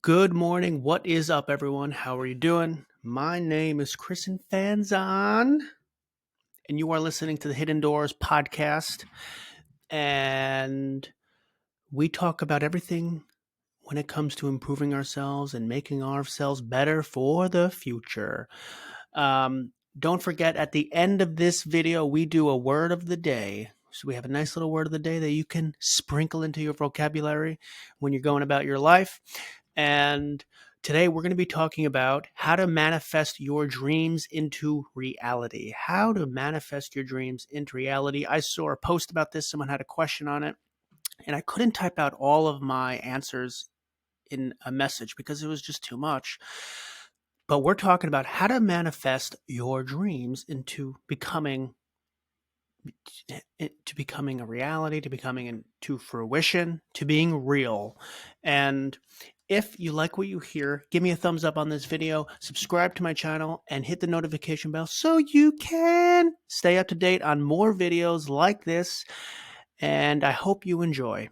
Good morning. What is up, everyone? How are you doing? My name is Chris Fanzon, and you are listening to the Hidden Doors podcast. And we talk about everything when it comes to improving ourselves and making ourselves better for the future. Don't forget, at the end of this video, we do a word of the day. So we have a nice little word of the day that you can sprinkle into your vocabulary when you're going about your life. And today we're going to be talking about how to manifest your dreams into reality. How to manifest your dreams into reality. I saw a post about this. Someone had a question on it, and I couldn't type out all of my answers in a message because it was just too much. But we're talking about how to manifest your dreams into becoming a reality, to becoming into fruition, to being real. And if you like what you hear, give me a thumbs up on this video, subscribe to my channel, and hit the notification bell so you can stay up to date on more videos like this. And I hope you enjoy.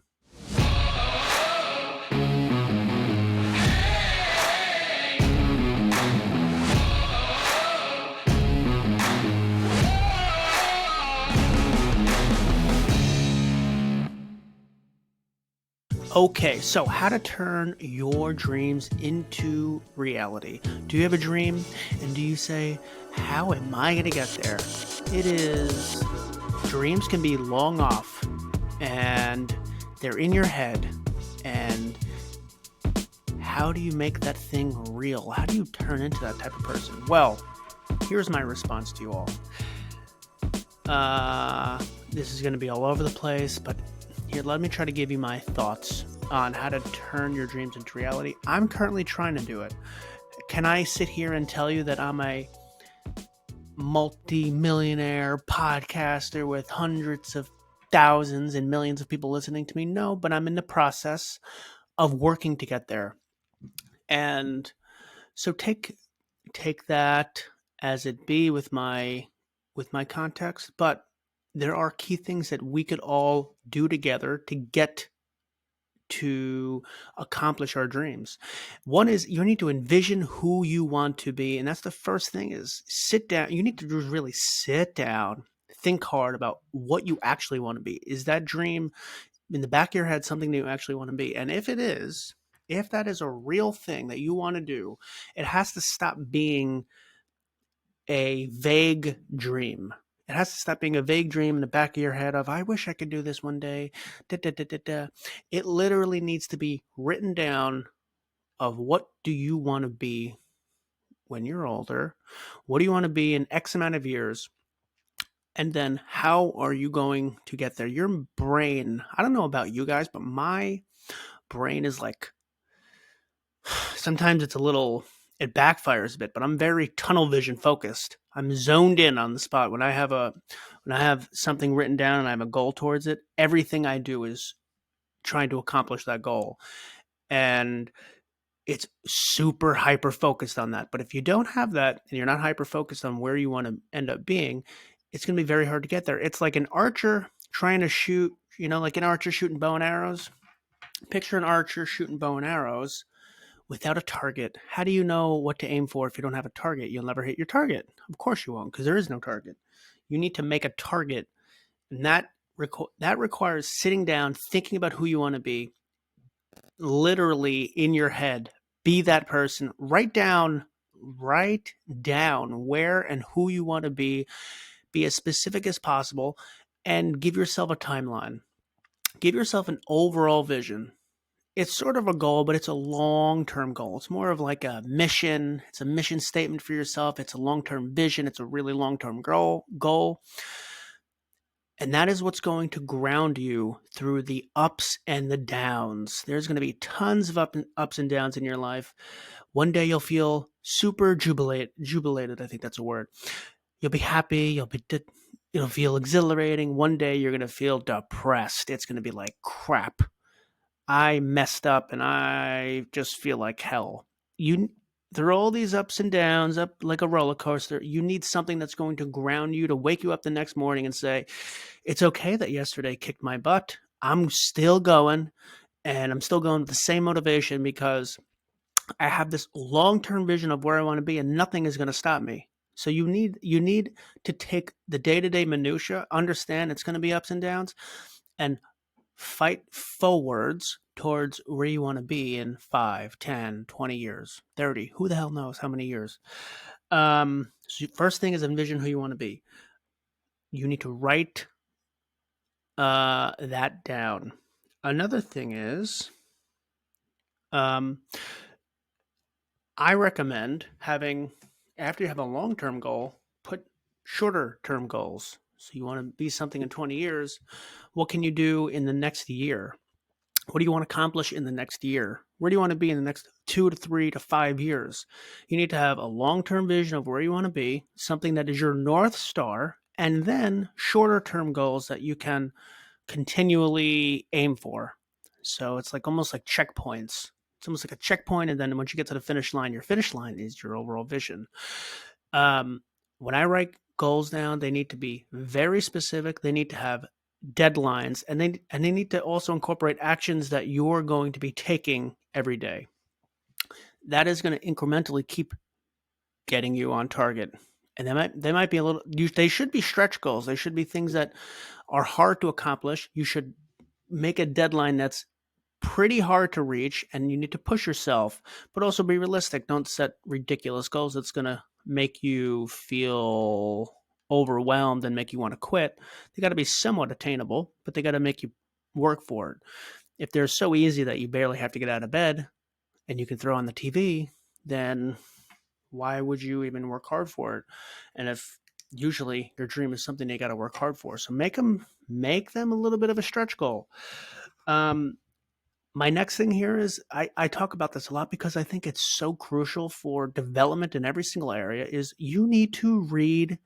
Okay, so how to turn your dreams into reality. Do you have a dream and do you say, how am I going to get there? Dreams can be long off and they're in your head. And how do you make that thing real? How do you turn into that type of person? Well, here's my response to you all. This is going to be all over the place, but here, let me try to give you my thoughts on how to turn your dreams into reality. I'm currently trying to do it. Can I sit here and tell you that I'm a multi-millionaire podcaster with hundreds of thousands and millions of people listening to me? No, but I'm in the process of working to get there. And so take that as it be with my context, but there are key things that we could all do together to get to accomplish our dreams. One is you need to envision who you want to be. And that's the first thing, is sit down. You need to just really sit down, think hard about what you actually want to be. Is that dream in the back of your head something that you actually want to be? And if that is a real thing that you want to do, it has to stop being a vague dream. It has to stop being a vague dream in the back of your head of, I wish I could do this one day. Da, da, da, da, da. It literally needs to be written down of what do you want to be when you're older? What do you want to be in X amount of years? And then how are you going to get there? Your brain, I don't know about you guys, but my brain is like, sometimes it backfires a bit, but I'm very tunnel vision focused. I'm zoned in on the spot. When I have something written down and I have a goal towards it, everything I do is trying to accomplish that goal. And it's super hyper focused on that. But if you don't have that and you're not hyper focused on where you want to end up being, it's going to be very hard to get there. It's like an archer trying to shoot, like an archer shooting bow and arrows. Picture an archer shooting bow and arrows without a target. How do you know what to aim for if you don't have a target? You'll never hit your target. Of course you won't, because there is no target. You need to make a target, and that requires sitting down, thinking about who you want to be, literally in your head. Be that person. Write down where and who you want to be. Be as specific as possible, and give yourself a timeline. Give yourself an overall vision. It's sort of a goal, but it's a long-term goal. It's more of like a mission. It's a mission statement for yourself. It's a long-term vision. It's a really long-term goal. And that is what's going to ground you through the ups and the downs. There's going to be tons of ups and downs in your life. One day you'll feel super jubilated. I think that's a word. You'll be happy. It'll feel exhilarating. One day you're going to feel depressed. It's going to be like, crap, I messed up and I just feel like hell. There are all these ups and downs, up like a roller coaster. You need something that's going to ground you, to wake you up the next morning and say, it's okay that yesterday kicked my butt. I'm still going, and I'm still going with the same motivation, because I have this long-term vision of where I want to be, and nothing is going to stop me. So you need to take the day-to-day minutia, understand it's going to be ups and downs, and fight forwards towards where you want to be in 5, 10, 20 years, 30. Who the hell knows how many years? So first thing is envision who you want to be. You need to write that down. Another thing is, um, I recommend having, after you have a long term goal, put shorter term goals. So you want to be something in 20 years. What can you do in the next year? What do you want to accomplish in the next year? Where do you want to be in the next 2 to 3 to 5 years? You need to have a long term vision of where you want to be, something that is your North Star, and then shorter term goals that you can continually aim for. So it's like almost like checkpoints. It's almost like a checkpoint, and then once you get to the finish line, your finish line is your overall vision. Um, when I write goals down, they need to be very specific. They need to have deadlines, and they need to also incorporate actions that you're going to be taking every day. That is going to incrementally keep getting you on target. And they might be a little. They should be stretch goals. They should be things that are hard to accomplish. You should make a deadline that's pretty hard to reach, and you need to push yourself, but also be realistic. Don't set ridiculous goals that's going to make you feel overwhelmed and make you want to quit. They got to be somewhat attainable, but they got to make you work for it. If they're so easy that you barely have to get out of bed and you can throw on the TV, then why would you even work hard for it? And if usually your dream is something you got to work hard for, so make them a little bit of a stretch goal. My next thing here is I talk about this a lot because I think it's so crucial for development in every single area is you need to read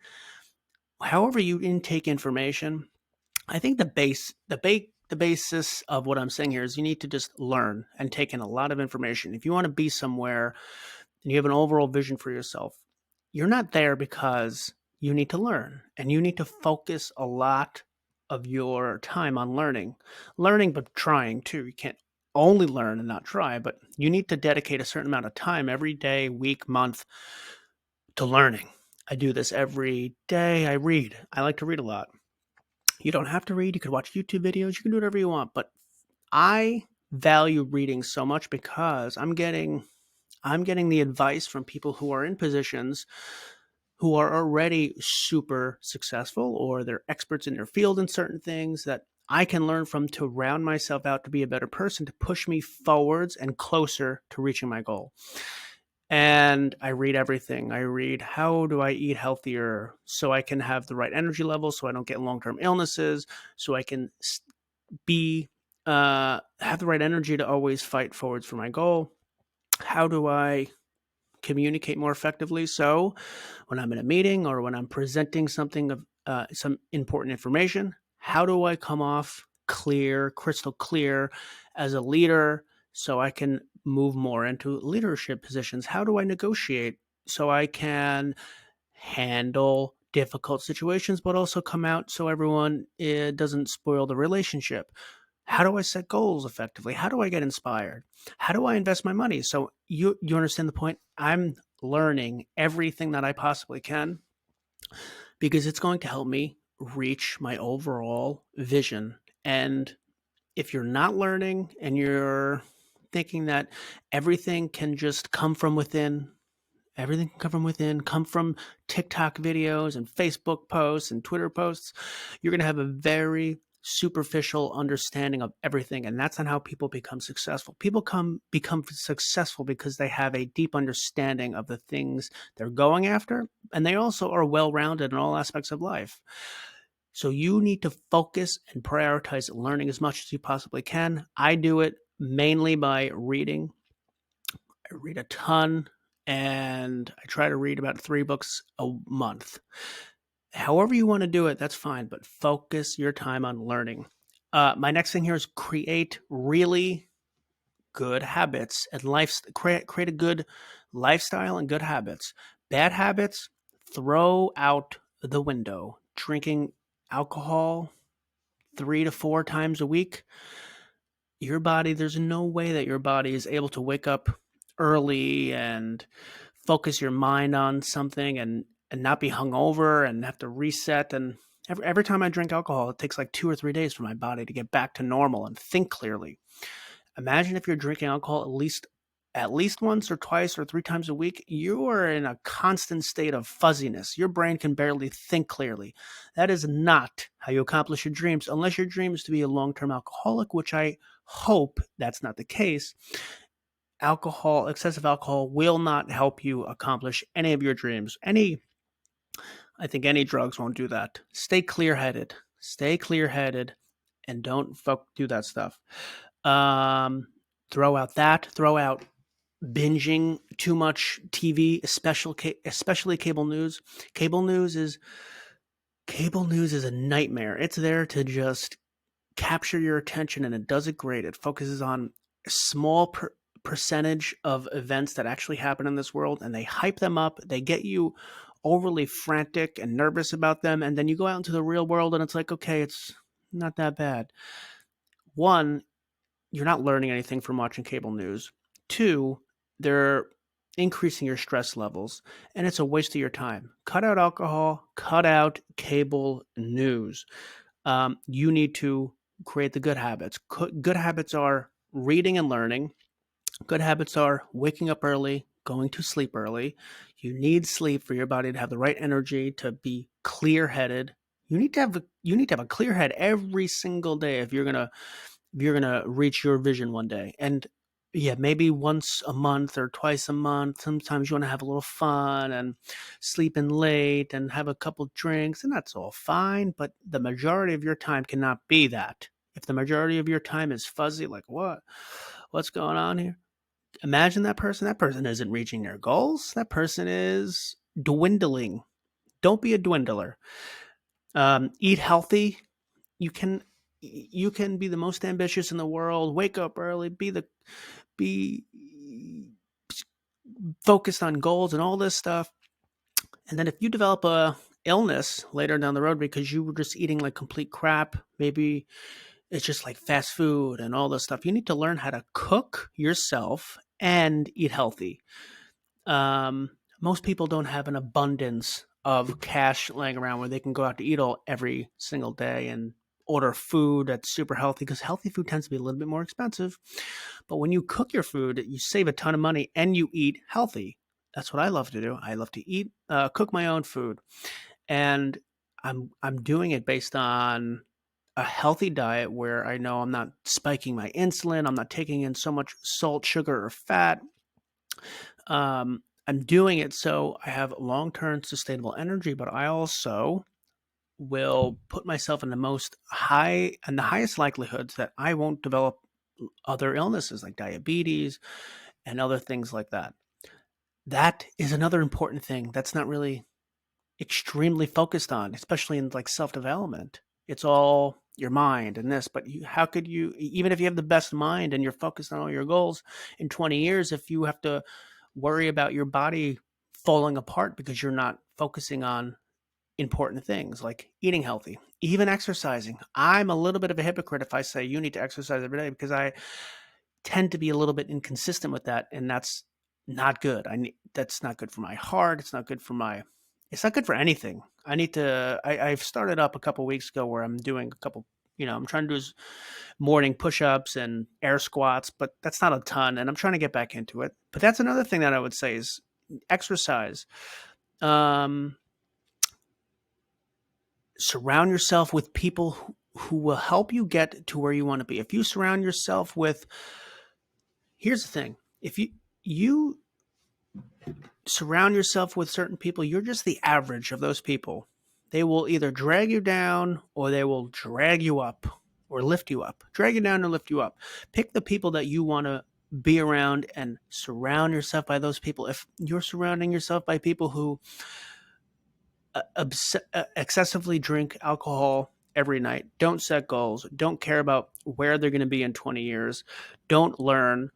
however you intake information. I think the basis of what I'm saying here is you need to just learn and take in a lot of information. If you want to be somewhere and you have an overall vision for yourself, you're not there because you need to learn, and you need to focus a lot of your time on learning, but trying too. You can't only learn and not try, but you need to dedicate a certain amount of time every day, week, month to learning. I do this every day. I read. I like to read a lot. You don't have to read. You could watch YouTube videos. You can do whatever you want. But I value reading so much because I'm getting the advice from people who are in positions who are already super successful, or they're experts in their field in certain things that I can learn from to round myself out to be a better person, to push me forwards and closer to reaching my goal. And I read everything. I read, how do I eat healthier so I can have the right energy level, so I don't get long-term illnesses, so I can have the right energy to always fight forwards for my goal. How do I communicate more effectively? So when I'm in a meeting or when I'm presenting something of some important information, how do I come off clear, crystal clear as a leader so I can move more into leadership positions? How do I negotiate so I can handle difficult situations, but also come out so everyone doesn't spoil the relationship? How do I set goals effectively? How do I get inspired? How do I invest my money? So you understand the point? I'm learning everything that I possibly can because it's going to help me reach my overall vision. And if you're not learning and you're thinking that everything can just come from within, everything can come from within, come from TikTok videos and Facebook posts and Twitter posts, you're going to have a very superficial understanding of everything. And that's not how people become successful. People become successful because they have a deep understanding of the things they're going after. And they also are well-rounded in all aspects of life. So you need to focus and prioritize learning as much as you possibly can. I do it mainly by reading. I read a ton, and I try to read about 3 books a month. However you want to do it, that's fine, but focus your time on learning. My next thing here is create really good habits and create a good lifestyle and good habits. Bad habits, throw out the window. Drinking alcohol 3 to 4 times a week, there's no way that your body is able to wake up early and focus your mind on something and not be hungover and have to reset. And every time I drink alcohol, it takes like 2 or 3 days for my body to get back to normal and think clearly. Imagine if you're drinking alcohol at least once or twice or 3 times a week, you are in a constant state of fuzziness. Your brain can barely think clearly. That is not how you accomplish your dreams, unless your dream is to be a long-term alcoholic, which I hope that's not the case. Excessive alcohol will not help you accomplish any of your dreams. I think any drugs won't do that. Stay clear-headed. Stay clear-headed and don't do that stuff. Throw out binging too much TV, especially cable news. Cable news is a nightmare. It's there to just capture your attention, and it does it great. It focuses on a small percentage of events that actually happen in this world, and they hype them up. They get you overly frantic and nervous about them, and then you go out into the real world, and it's like, okay, it's not that bad. One, you're not learning anything from watching cable news. Two, they're increasing your stress levels, and it's a waste of your time. Cut out alcohol, cut out cable news. You need to create the good habits. Good habits are reading and learning. Good habits are waking up early, going to sleep early. You need sleep for your body to have the right energy, to be clear-headed. You need to have a clear head every single day if you're gonna reach your vision one day. And yeah, maybe once a month or twice a month, sometimes you want to have a little fun and sleep in late and have a couple drinks, and that's all fine. But the majority of your time cannot be that. If the majority of your time is fuzzy, like what's going on here? Imagine that person. That person isn't reaching their goals. That person is dwindling. Don't be a dwindler. Eat healthy. You can be the most ambitious in the world. Wake up early. Be focused on goals and all this stuff. And then if you develop a illness later down the road because you were just eating like complete crap, maybe it's just like fast food and all this stuff, you need to learn how to cook yourself and eat healthy. Most people don't have an abundance of cash laying around where they can go out to eat every single day and order food that's super healthy, because healthy food tends to be a little bit more expensive. But when you cook your food, you save a ton of money and you eat healthy. That's what I love to do. I love to eat, cook my own food, and I'm doing it based on a healthy diet where I know I'm not spiking my insulin, I'm not taking in so much salt, sugar, or fat. I'm doing it so I have long-term sustainable energy, but I also will put myself in the highest likelihoods that I won't develop other illnesses like diabetes and other things like that. That is another important thing that's not really extremely focused on, especially in like self-development. It's all your mind and this, but how could you, even if you have the best mind and you're focused on all your goals in 20 years, if you have to worry about your body falling apart because you're not focusing on important things like eating healthy, even exercising. I'm a little bit of a hypocrite if I say you need to exercise every day, because I tend to be a little bit inconsistent with that, and that's not good. That's not good for my heart. It's not good for anything. I've started up a couple weeks ago where I'm doing a couple, I'm trying to do morning push-ups and air squats, but that's not a ton, and I'm trying to get back into it. But that's another thing that I would say is exercise. Surround yourself with people who will help you get to where you want to be. If you surround yourself with, here's the thing, if you surround yourself with certain people, you're just the average of those people. They will either drag you down or they will drag you up or lift you up. Drag you down or lift you up. Pick the people that you want to be around and surround yourself by those people. If you're surrounding yourself by people who excessively drink alcohol every night, don't set goals, don't care about where they're going to be in 20 years, don't learn,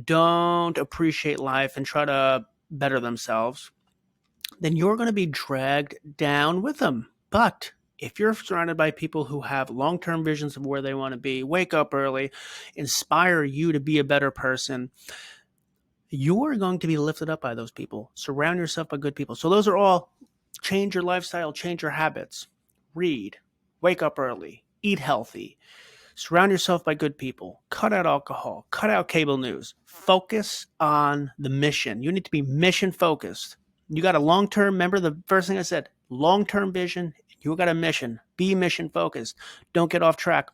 don't appreciate life and try to better themselves, then you're going to be dragged down with them. But if you're surrounded by people who have long-term visions of where they want to be, wake up early, inspire you to be a better person, you are going to be lifted up by those people. Surround yourself by good people. So those are all: change your lifestyle, change your habits, read, wake up early, eat healthy, surround yourself by good people, cut out alcohol, cut out cable news, focus on the mission. You need to be mission focused. You got a long-term, remember the first thing I said, long-term vision. You got a mission. Be mission focused. Don't get off track.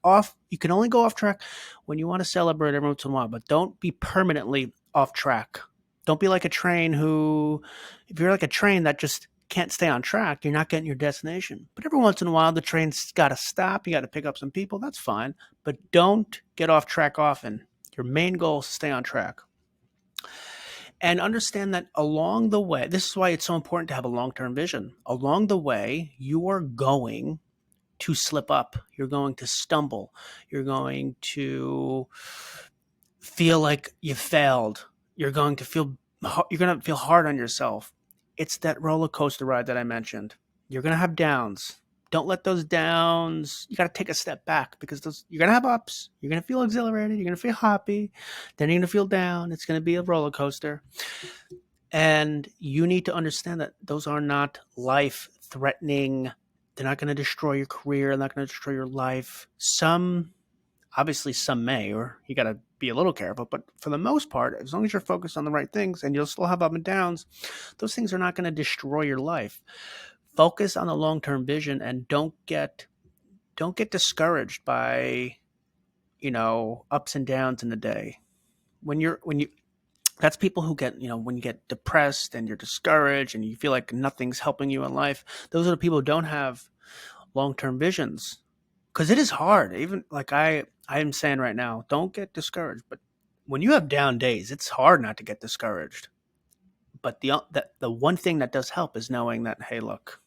You can only go off track when you want to celebrate every once in a while, but don't be permanently off track. Don't be like a train if you're like a train that just can't stay on track, you're not getting your destination. But every once in a while, the train's got to stop. You got to pick up some people. That's fine. But don't get off track often. Your main goal is to stay on track. And understand that along the way, this is why it's so important to have a long-term vision. Along the way, you are going to slip up. You're going to stumble. You're going to feel like you failed. You're going to feel hard on yourself. It's that roller coaster ride that I mentioned. You're going to have downs. Don't let those downs, you got to take a step back, because you're going to have ups. You're going to feel exhilarated. You're going to feel happy. Then you're going to feel down. It's going to be a roller coaster. And you need to understand that those are not life-threatening. They're not going to destroy your career. They're not going to destroy your life. Obviously some may, or you got to be a little careful. But for the most part, as long as you're focused on the right things, and you'll still have up and downs, those things are not going to destroy your life. Focus on the long-term vision, and don't get discouraged by, ups and downs in the day. That's people who get, when you get depressed and you're discouraged and you feel like nothing's helping you in life, those are the people who don't have long-term visions. Because it is hard. Even like I am saying right now, don't get discouraged. But when you have down days, it's hard not to get discouraged. But the one thing that does help is knowing that, hey, look,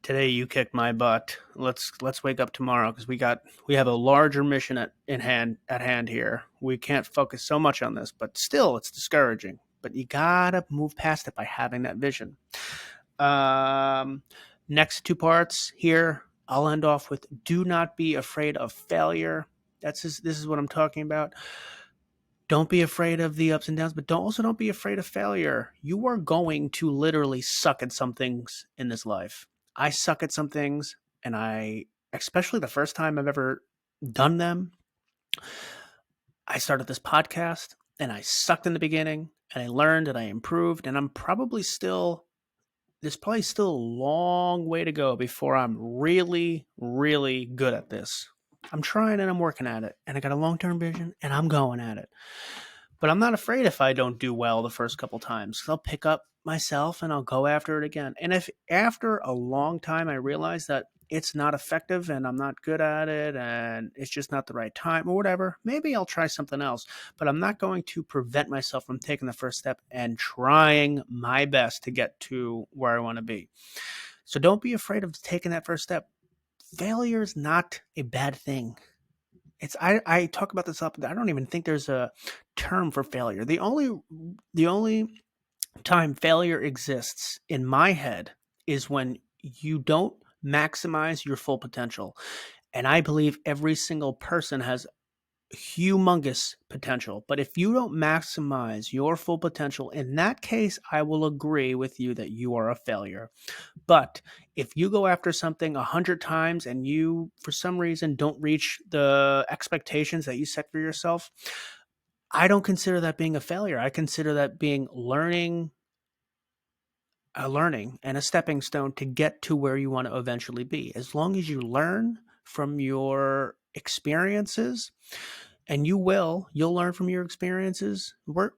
today you kicked my butt. Let's wake up tomorrow, because we have a larger mission at hand here. We can't focus so much on this, but still it's discouraging. But you gotta move past it by having that vision. Next two parts here, I'll end off with: do not be afraid of failure. This is what I'm talking about. Don't be afraid of the ups and downs, but don't be afraid of failure. You are going to literally suck at some things in this life. I suck at some things, and especially the first time I've ever done them, I started this podcast, and I sucked in the beginning, and I learned, and I improved, and there's probably still a long way to go before I'm really, really good at this. I'm trying and I'm working at it, and I got a long-term vision, and I'm going at it. But I'm not afraid if I don't do well the first couple times, because I'll pick up myself and I'll go after it again. And if after a long time I realize that it's not effective and I'm not good at it and it's just not the right time or whatever, maybe I'll try something else. But I'm not going to prevent myself from taking the first step and trying my best to get to where I want to be. So don't be afraid of taking that first step. Failure is not a bad thing. I talk about this up. I don't even think there's a term for failure. The only time failure exists in my head is when you don't maximize your full potential. And I believe every single person has humongous potential. But if you don't maximize your full potential, in that case, I will agree with you that you are a failure. But if you go after something 100 times and you, for some reason, don't reach the expectations that you set for yourself, I don't consider that being a failure. I consider that being a learning and a stepping stone to get to where you want to eventually be. As long as you learn from your experiences, and you'll learn from your experiences. We're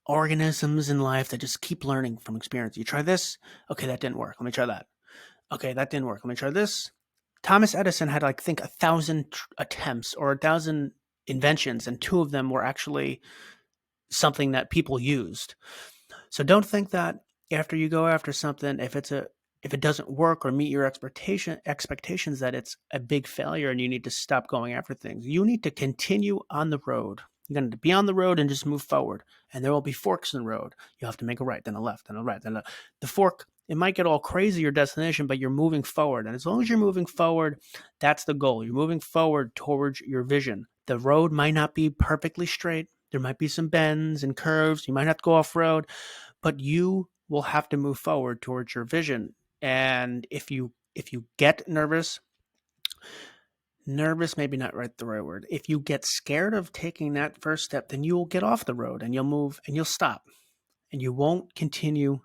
organisms in life that just keep learning from experience. You try this, okay, that didn't work. Let me try that. Okay, that didn't work. Let me try this. Thomas Edison had, I think, 1,000 attempts or 1,000 inventions, and 2 of them were actually something that people used. So don't think that after you go after something, if it doesn't work or meet your expectations, that it's a big failure and you need to stop going after things. You need to continue on the road. You're going to be on the road and just move forward. And there will be forks in the road. You'll have to make a right, then a left, then a right, then the fork. It might get all crazy, your destination, but you're moving forward. And as long as you're moving forward, that's the goal. You're moving forward towards your vision. The road might not be perfectly straight. There might be some bends and curves. You might have to go off-road, but you will have to move forward towards your vision. And if you get nervous, maybe not the right word. If you get scared of taking that first step, then you will get off the road and you'll move and you'll stop. And you won't continue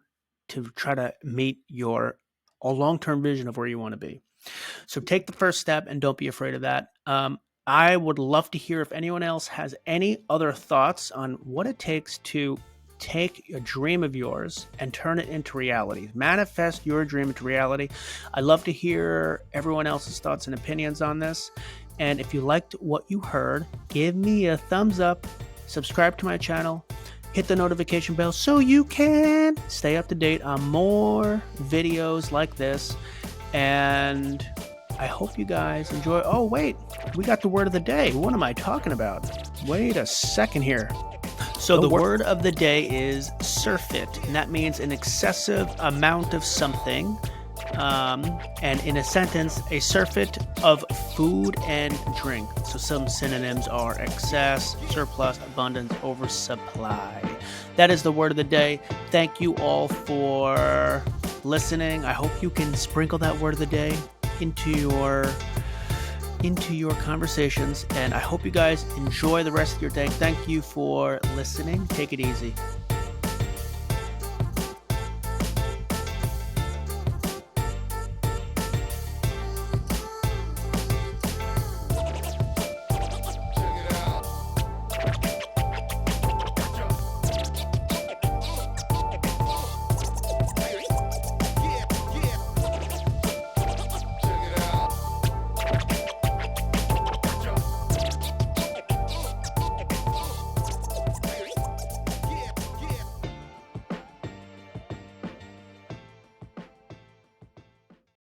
to try to meet your long-term vision of where you want to be. So take the first step and don't be afraid of that. I would love to hear if anyone else has any other thoughts on what it takes to take a dream of yours and turn it into reality. Manifest your dream into reality. I'd love to hear everyone else's thoughts and opinions on this. And if you liked what you heard, give me a thumbs up, subscribe to my channel, hit the notification bell so you can stay up to date on more videos like this. And I hope you guys enjoy. Oh, wait, we got the word of the day. What am I talking about? Wait a second here. So the word of the day is surfeit, and that means an excessive amount of something. And in a sentence, a surfeit of food and drink. So some synonyms are excess, surplus, abundance, oversupply. That is the word of the day. Thank you all for listening. I hope you can sprinkle that word of the day into your conversations, and I hope you guys enjoy the rest of your day. Thank you for listening. Take it easy.